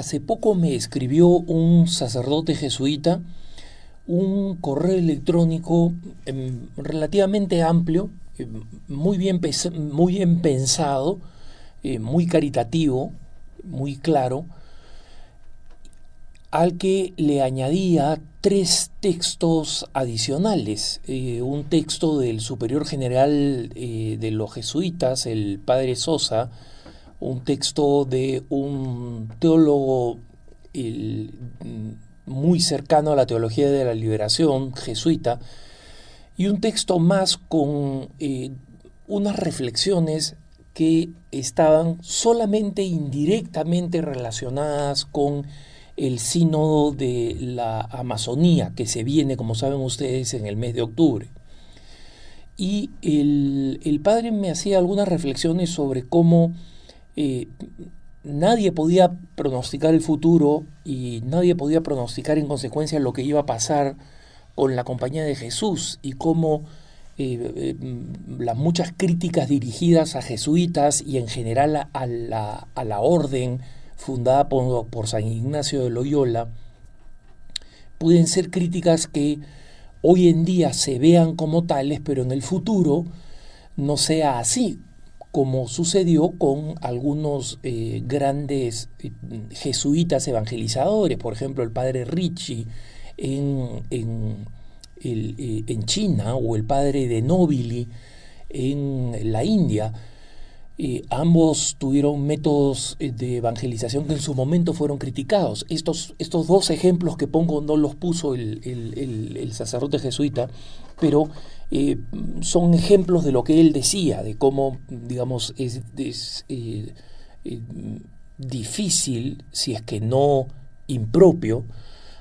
hace poco me escribió un sacerdote jesuita un correo electrónico relativamente amplio, muy bien pensado, muy caritativo, muy claro, al que le añadía tres textos adicionales. Un texto del superior general de los jesuitas, el padre Sosa, un texto de un teólogo muy cercano a la teología de la liberación jesuita, y un texto más con unas reflexiones que estaban solamente indirectamente relacionadas con el sínodo de la Amazonía, que se viene, como saben ustedes, en el mes de octubre. Y el padre me hacía algunas reflexiones sobre cómo nadie podía pronosticar el futuro y nadie podía pronosticar en consecuencia lo que iba a pasar con la Compañía de Jesús, y cómo las muchas críticas dirigidas a jesuitas y en general a la orden fundada por San Ignacio de Loyola pueden ser críticas que hoy en día se vean como tales, pero en el futuro no sea así, como sucedió con algunos grandes jesuitas evangelizadores, por ejemplo el padre Ricci en China, o el padre de Nobili en la India. Ambos tuvieron métodos de evangelización que en su momento fueron criticados. Estos dos ejemplos que pongo no los puso el sacerdote jesuita, pero son ejemplos de lo que él decía, de cómo, digamos, es difícil, si es que no impropio,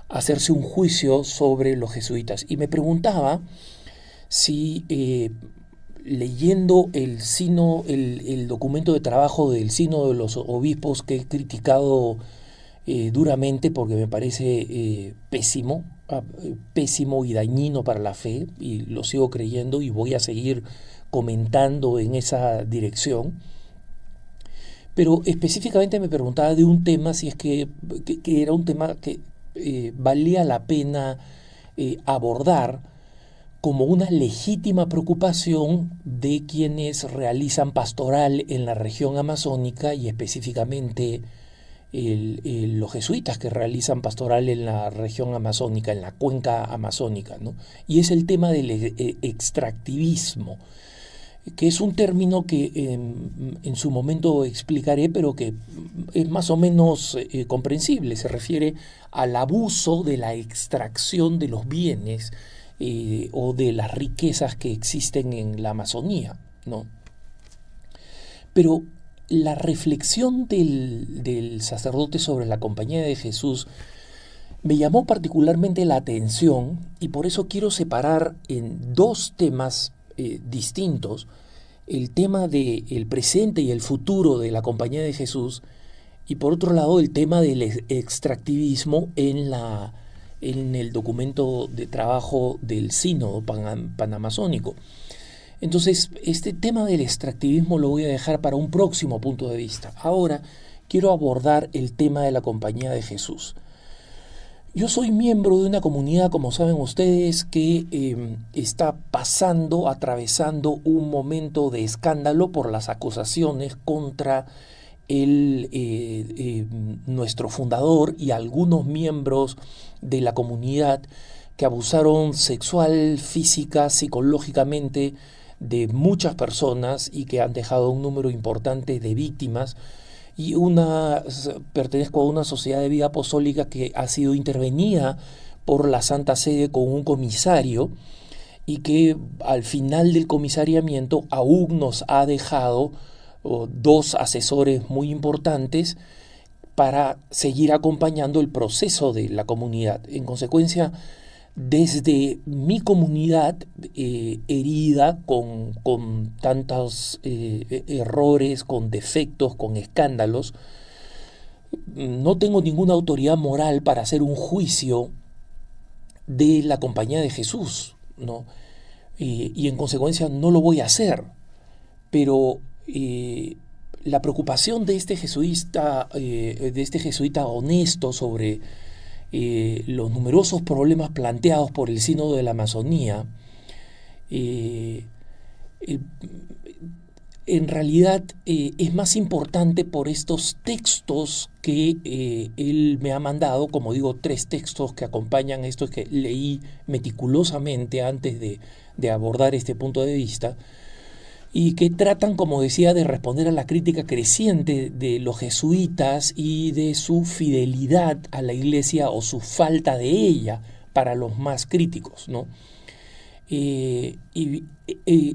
hacerse un juicio sobre los jesuitas. Y me preguntaba si leyendo el documento de trabajo del Sínodo de los Obispos, que he criticado duramente porque me parece pésimo y dañino para la fe, y lo sigo creyendo y voy a seguir comentando en esa dirección, pero específicamente me preguntaba de un tema, si es que era un tema que valía la pena abordar como una legítima preocupación de quienes realizan pastoral en la región amazónica, y específicamente los jesuitas que realizan pastoral en la región amazónica, en la cuenca amazónica, ¿no? Y es el tema del extractivismo, que es un término que en su momento explicaré, pero que es más o menos comprensible. Se refiere al abuso de la extracción de los bienes o de las riquezas que existen en la Amazonía, ¿no? Pero la reflexión del sacerdote sobre la Compañía de Jesús me llamó particularmente la atención, y por eso quiero separar en dos temas distintos el tema del presente y el futuro de la Compañía de Jesús, y por otro lado el tema del extractivismo en el documento de trabajo del Sínodo Panamazónico. Entonces, este tema del extractivismo lo voy a dejar para un próximo punto de vista. Ahora quiero abordar el tema de la Compañía de Jesús. Yo soy miembro de una comunidad, como saben ustedes, que está atravesando un momento de escándalo por las acusaciones contra nuestro fundador y algunos miembros de la comunidad que abusaron sexual, física, psicológicamente de muchas personas, y que han dejado un número importante de víctimas. Y pertenezco a una sociedad de vida apostólica que ha sido intervenida por la Santa Sede con un comisario, y que al final del comisariamiento aún nos ha dejado dos asesores muy importantes para seguir acompañando el proceso de la comunidad. En consecuencia, desde mi comunidad herida con tantos errores, con defectos, con escándalos, no tengo ninguna autoridad moral para hacer un juicio de la Compañía de Jesús, ¿no? Y en consecuencia no lo voy a hacer. Pero la preocupación de este jesuita honesto sobre los numerosos problemas planteados por el Sínodo de la Amazonía, eh, eh, en realidad es más importante por estos textos que él me ha mandado, como digo, 3 textos que acompañan estos que leí meticulosamente antes de abordar este punto de vista, y que tratan, como decía, de responder a la crítica creciente de los jesuitas y de su fidelidad a la Iglesia o su falta de ella para los más críticos, ¿no?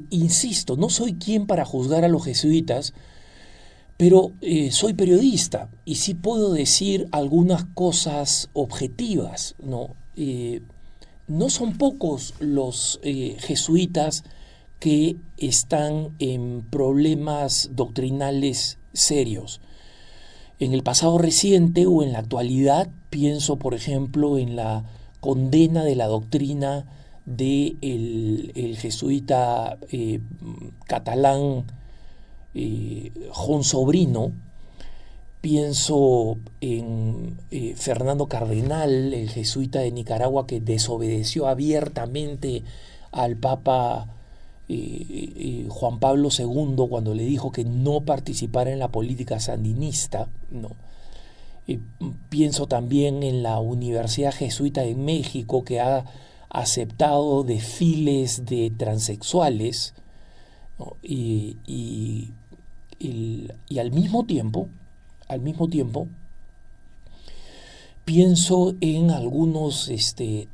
Insisto, no soy quien para juzgar a los jesuitas, pero soy periodista y sí puedo decir algunas cosas objetivas, ¿no? No son pocos los jesuitas que están en problemas doctrinales serios. En el pasado reciente o en la actualidad pienso, por ejemplo, en la condena de la doctrina de el jesuita catalán Jon Sobrino. Pienso en Fernando Cardenal, el jesuita de Nicaragua que desobedeció abiertamente al Papa Juan Pablo II cuando le dijo que no participara en la política sandinista, ¿no? Pienso también en la Universidad Jesuita de México, que ha aceptado desfiles de transexuales, ¿no? Y al mismo tiempo, pienso en algunos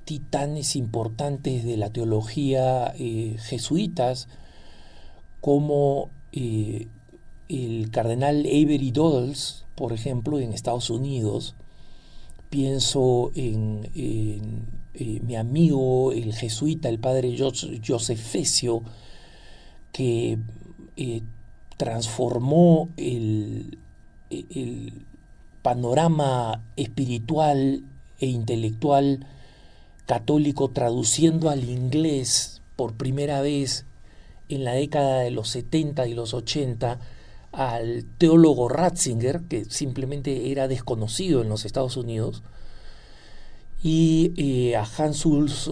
titanes importantes de la teología jesuitas, como el cardenal Avery Dodds, por ejemplo, en Estados Unidos. Pienso en mi amigo, el jesuita, el padre Joseph Fessio, que transformó el panorama espiritual e intelectual católico, traduciendo al inglés por primera vez en la década de los 70 y los 80 al teólogo Ratzinger, que simplemente era desconocido en los Estados Unidos, y a Hans Urs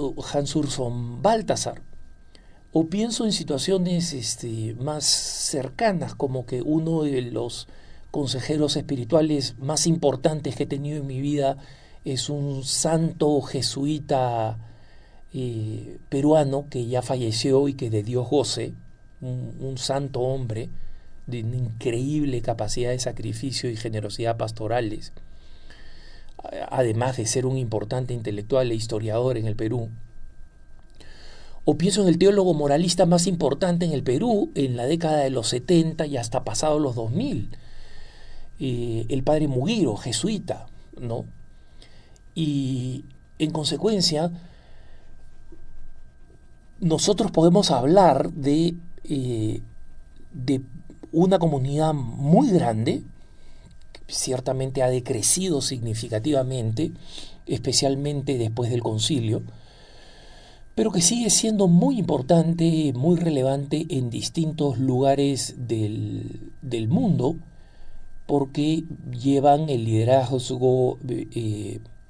von Balthasar. O pienso en situaciones más cercanas, como que uno de los consejeros espirituales más importantes que he tenido en mi vida es un santo jesuita peruano que ya falleció y que de Dios goce, un santo hombre de una increíble capacidad de sacrificio y generosidad pastorales, además de ser un importante intelectual e historiador en el Perú. O pienso en el teólogo moralista más importante en el Perú en la década de los 70 y hasta pasados los 2000, el padre Mugiro, jesuita, ¿no? Y en consecuencia, nosotros podemos hablar de una comunidad muy grande, que ciertamente ha decrecido significativamente, especialmente después del concilio, pero que sigue siendo muy importante, muy relevante en distintos lugares del mundo, porque llevan el liderazgo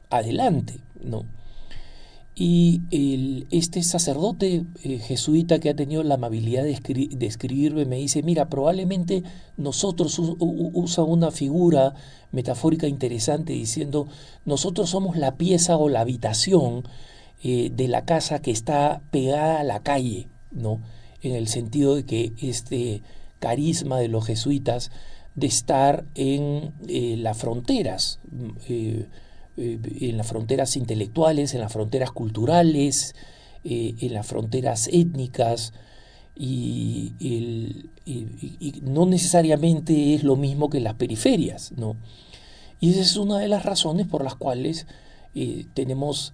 adelante, ¿no? Y este sacerdote jesuita que ha tenido la amabilidad de escribirme me dice, mira, probablemente nosotros, usa una figura metafórica interesante diciendo, nosotros somos la pieza o la habitación de la casa que está pegada a la calle, ¿no? En el sentido de que este carisma de los jesuitas de estar en las fronteras, en las fronteras intelectuales, en las fronteras culturales, en las fronteras étnicas, y no necesariamente es lo mismo que las periferias, ¿no? Y esa es una de las razones por las cuales tenemos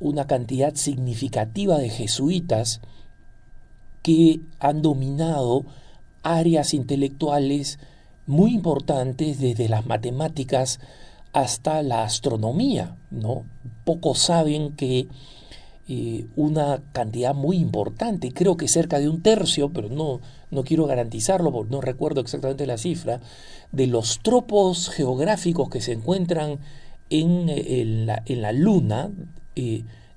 una cantidad significativa de jesuitas que han dominado áreas intelectuales muy importantes, desde las matemáticas hasta la astronomía, ¿no? Pocos saben que una cantidad muy importante, creo que cerca de un tercio, pero no quiero garantizarlo porque no recuerdo exactamente la cifra, de los tropos geográficos que se encuentran en la Luna,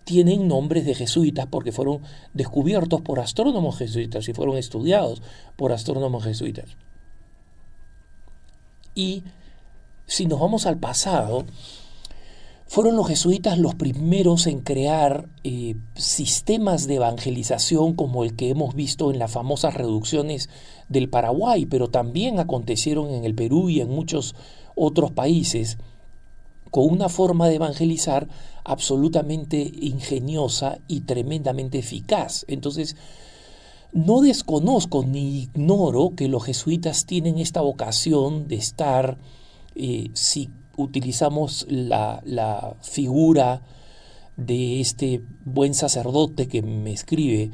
tienen nombres de jesuitas porque fueron descubiertos por astrónomos jesuitas y fueron estudiados por astrónomos jesuitas. Y si nos vamos al pasado, fueron los jesuitas los primeros en crear sistemas de evangelización como el que hemos visto en las famosas reducciones del Paraguay, pero también acontecieron en el Perú y en muchos otros países, con una forma de evangelizar absolutamente ingeniosa y tremendamente eficaz. Entonces, no desconozco ni ignoro que los jesuitas tienen esta vocación de estar, si utilizamos la figura de este buen sacerdote que me escribe,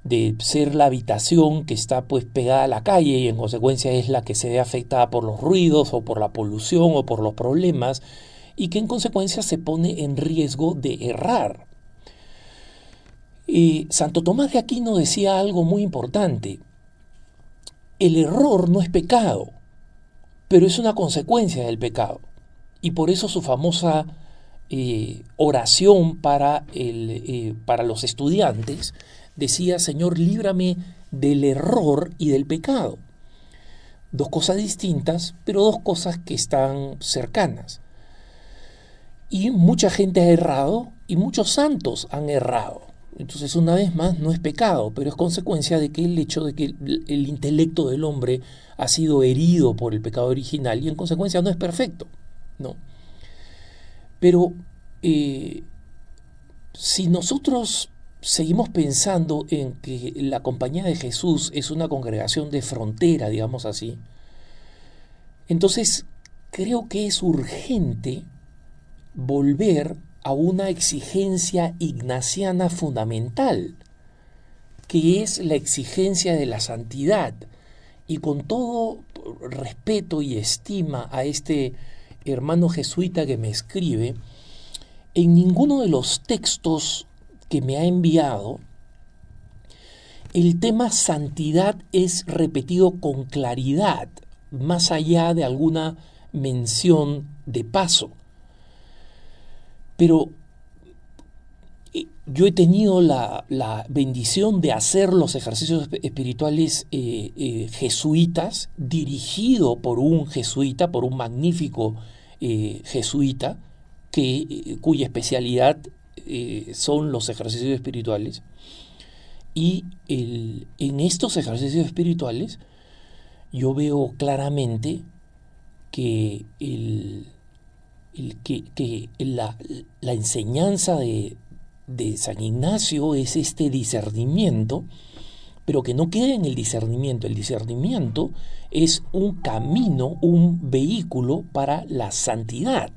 de ser la habitación que está pues pegada a la calle y en consecuencia es la que se ve afectada por los ruidos o por la polución o por los problemas, y que en consecuencia se pone en riesgo de errar. Santo Tomás de Aquino decía algo muy importante: el error no es pecado, pero es una consecuencia del pecado. Y por eso su famosa oración para los estudiantes decía: Señor, líbrame del error y del pecado. Dos cosas distintas, pero dos cosas que están cercanas. Y mucha gente ha errado y muchos santos han errado. Entonces, una vez más, no es pecado, pero es consecuencia de que el hecho de que el intelecto del hombre ha sido herido por el pecado original y en consecuencia no es perfecto, ¿no? Pero si nosotros seguimos pensando en que la Compañía de Jesús es una congregación de frontera, digamos así, entonces creo que es urgente volver a una exigencia ignaciana fundamental, que es la exigencia de la santidad. Y con todo respeto y estima a este hermano jesuita que me escribe, en ninguno de los textos que me ha enviado el tema santidad es repetido con claridad, más allá de alguna mención de paso. Pero yo he tenido la bendición de hacer los ejercicios espirituales jesuitas, dirigido por un jesuita, por un magnífico jesuita, cuya especialidad son los ejercicios espirituales. Y en estos ejercicios espirituales yo veo claramente que la enseñanza de San Ignacio es este discernimiento, pero que no quede en el discernimiento. El discernimiento es un camino, un vehículo para la santidad,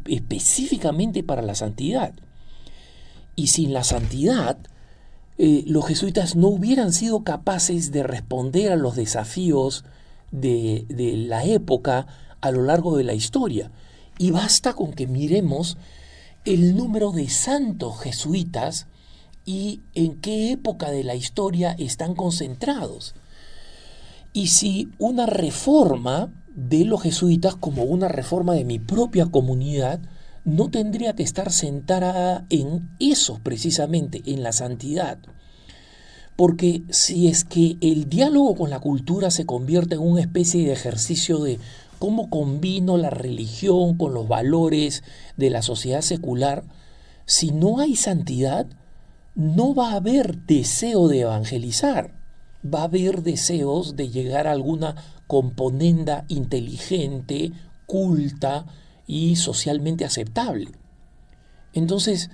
específicamente para la santidad. Y sin la santidad, los jesuitas no hubieran sido capaces de responder a los desafíos de la época a lo largo de la historia. Y basta con que miremos el número de santos jesuitas y en qué época de la historia están concentrados. Y si una reforma de los jesuitas, como una reforma de mi propia comunidad, no tendría que estar centrada en eso precisamente, en la santidad. Porque si es que el diálogo con la cultura se convierte en una especie de ejercicio de cómo combino la religión con los valores de la sociedad secular, si no hay santidad, no va a haber deseo de evangelizar, va a haber deseos de llegar a alguna componenda inteligente, culta y socialmente aceptable. Entonces,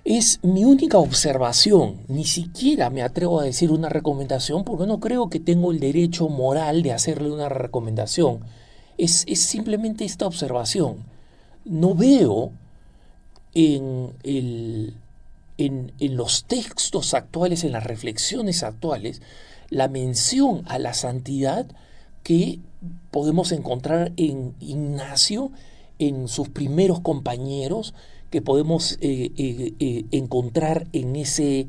es mi única observación, ni siquiera me atrevo a decir una recomendación porque no creo que tengo el derecho moral de hacerle una recomendación. Es simplemente esta observación. No veo en los textos actuales, en las reflexiones actuales, la mención a la santidad que podemos encontrar en Ignacio, en sus primeros compañeros, que podemos encontrar en ese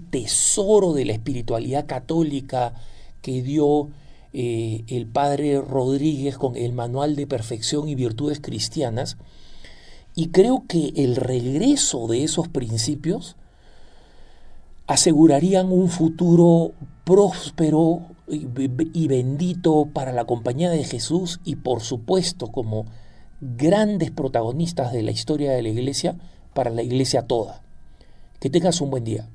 tesoro de la espiritualidad católica que dio el padre Rodríguez con el Manual de Perfección y Virtudes Cristianas, y creo que el regreso de esos principios asegurarían un futuro próspero y bendito para la Compañía de Jesús y, por supuesto, como grandes protagonistas de la historia de la Iglesia, para la Iglesia toda. Que tengas un buen día.